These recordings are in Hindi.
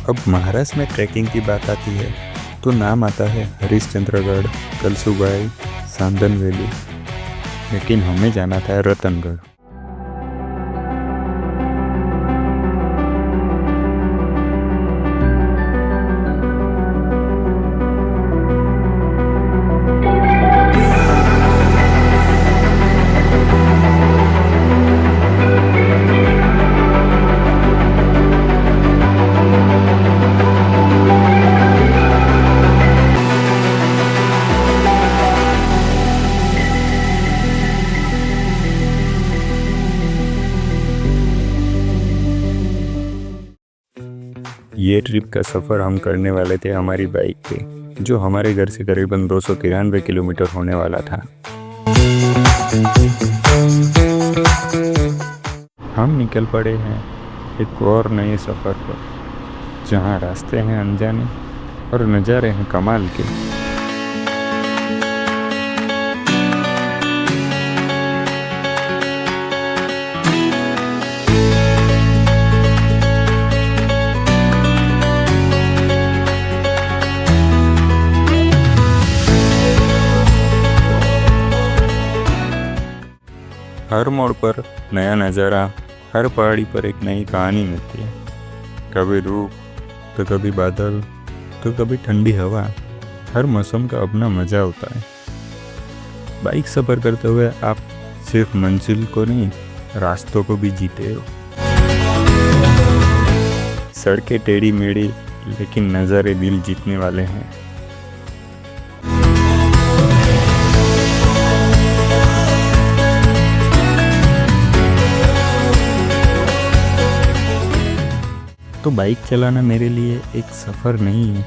अब महाराष्ट्र में ट्रैकिंग की बात आती है तो नाम आता है हरिश्चंद्रगढ़, कलसूबाई, सांदन वैली, लेकिन हमें जाना था रतनगढ़। ये ट्रिप का सफ़र हम करने वाले थे हमारी बाइक पे, जो हमारे घर से करीबन 293 किलोमीटर होने वाला था। हम निकल पड़े हैं एक और नए सफ़र पर, जहाँ रास्ते हैं अनजाने और नज़ारे हैं कमाल के। हर मोड़ पर नया नज़ारा, हर पहाड़ी पर एक नई कहानी मिलती है। कभी धूप तो कभी बादल तो कभी ठंडी हवा, हर मौसम का अपना मज़ा होता है। बाइक सफ़र करते हुए आप सिर्फ मंजिल को नहीं, रास्तों को भी जीते हो। सड़कें टेढ़ी मेढ़ी, लेकिन नज़ारे दिल जीतने वाले हैं। तो बाइक चलाना मेरे लिए एक सफ़र नहीं है,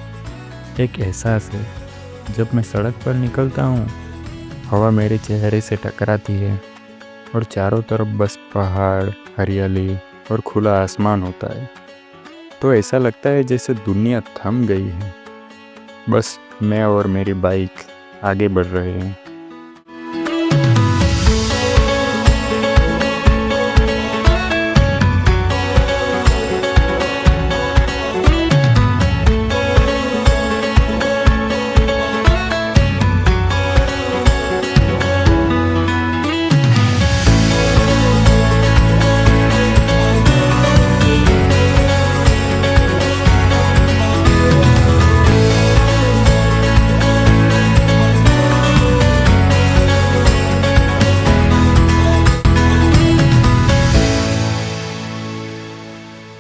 एक एहसास है। जब मैं सड़क पर निकलता हूँ, हवा मेरे चेहरे से टकराती है और चारों तरफ बस पहाड़, हरियाली और खुला आसमान होता है, तो ऐसा लगता है जैसे दुनिया थम गई है। बस मैं और मेरी बाइक आगे बढ़ रहे हैं।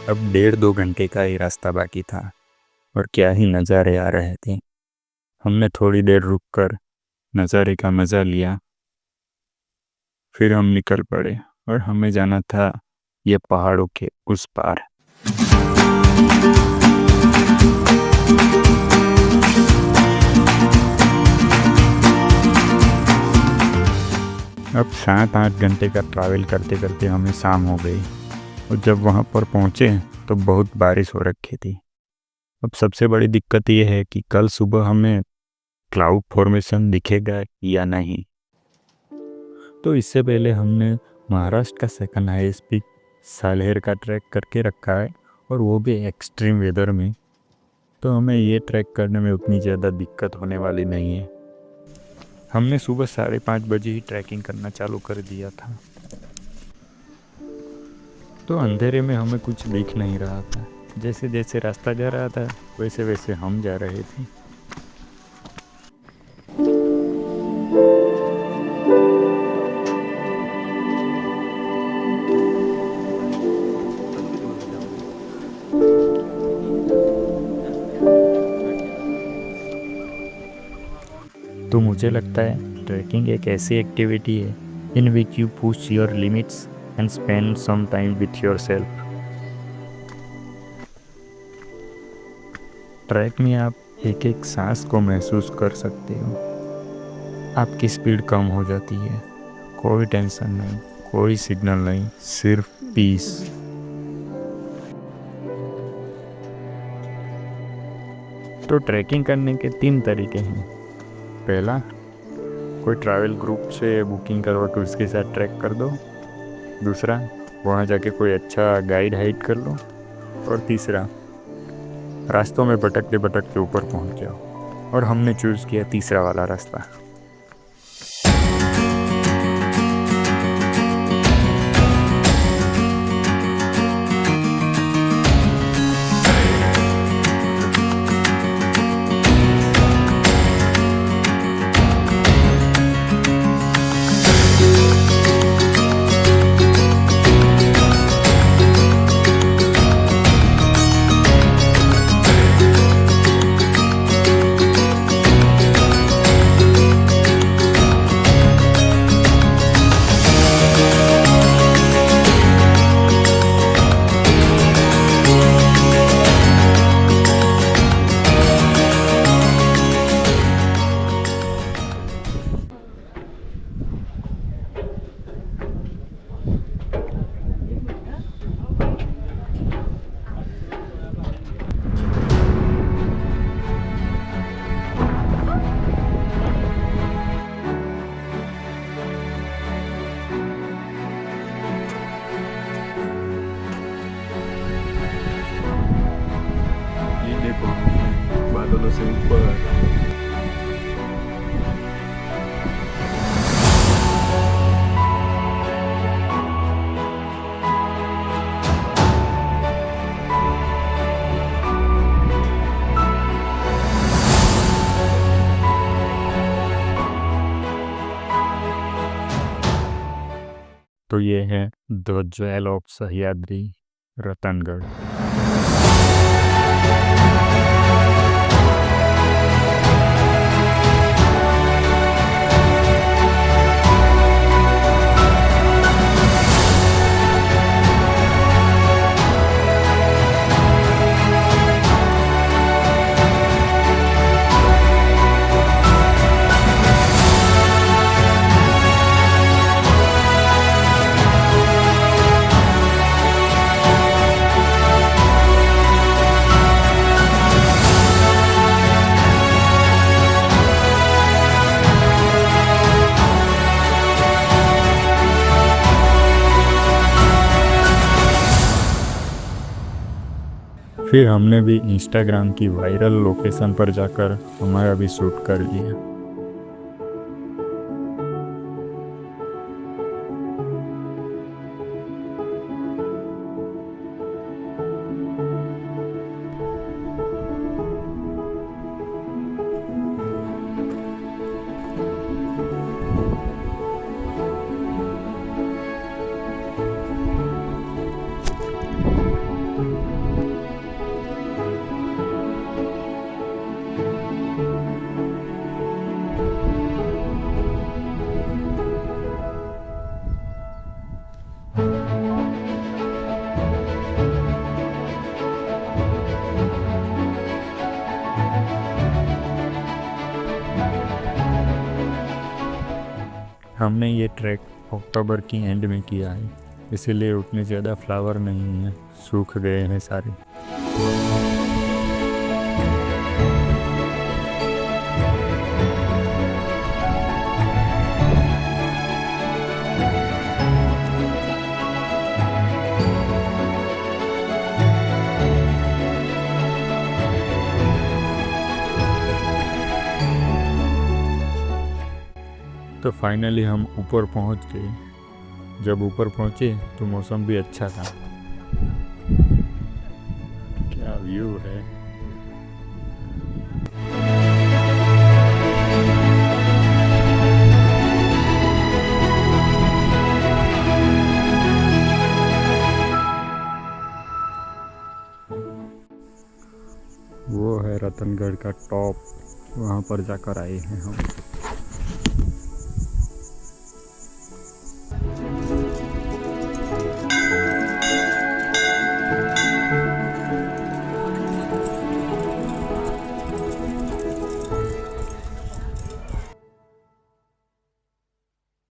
अब 1.5-2 घंटे का ही रास्ता बाकी था और क्या ही नज़ारे आ रहे थे। हमने थोड़ी देर रुककर नज़ारे का मज़ा लिया, फिर हम निकल पड़े और हमें जाना था ये पहाड़ों के उस पार। अब 7-8 घंटे का ट्रैवल करते करते हमें शाम हो गई और जब वहाँ पर पहुँचे तो बहुत बारिश हो रखी थी। अब सबसे बड़ी दिक्कत ये है कि कल सुबह हमें क्लाउड फॉर्मेशन दिखेगा या नहीं। तो इससे पहले हमने महाराष्ट्र का सेकंड हाईएस्ट पीक सालहेर का ट्रैक करके रखा है, और वो भी एक्सट्रीम वेदर में, तो हमें ये ट्रैक करने में उतनी ज़्यादा दिक्कत होने वाली नहीं है। हमने सुबह 5:30 बजे ही ट्रैकिंग करना चालू कर दिया था, तो अंधेरे में हमें कुछ दिख नहीं रहा था। जैसे जैसे रास्ता जा रहा था वैसे वैसे हम जा रहे थे। तो मुझे लगता है ट्रैकिंग एक ऐसी एक्टिविटी है in which you push your limits and spend some time with yourself. Track में आप एक एक सांस को महसूस कर सकते हो। आपकी स्पीड कम हो जाती है, कोई टेंशन नहीं, कोई सिग्नल नहीं, सिर्फ पीस। तो ट्रैकिंग करने के 3 तरीके हैं। पहला, कोई ट्रैवल ग्रुप से बुकिंग करवा के उसके साथ ट्रैक कर दो। दूसरा, वहाँ जाके कोई अच्छा गाइड हाइड कर लो। और तीसरा, रास्तों में भटकते भटकते ऊपर पहुंच जाओ और हमने चूज़ किया तीसरा वाला रास्ता। बादलों से ऊपर तो ये है the jewel of Sahyadri, Ratangarh. फिर हमने भी इंस्टाग्राम की वायरल लोकेशन पर जाकर हमारा भी शूट कर लिया। हमने ये ट्रैक अक्टूबर की एंड में किया है, इसीलिए उतने ज़्यादा फ्लावर नहीं हैं, सूख गए हैं सारे। तो फाइनली हम ऊपर पहुंच गए। जब ऊपर पहुंचे तो मौसम भी अच्छा था। क्या व्यू है। वो है रतनगढ़ का टॉप, वहाँ पर जाकर आए हैं हम।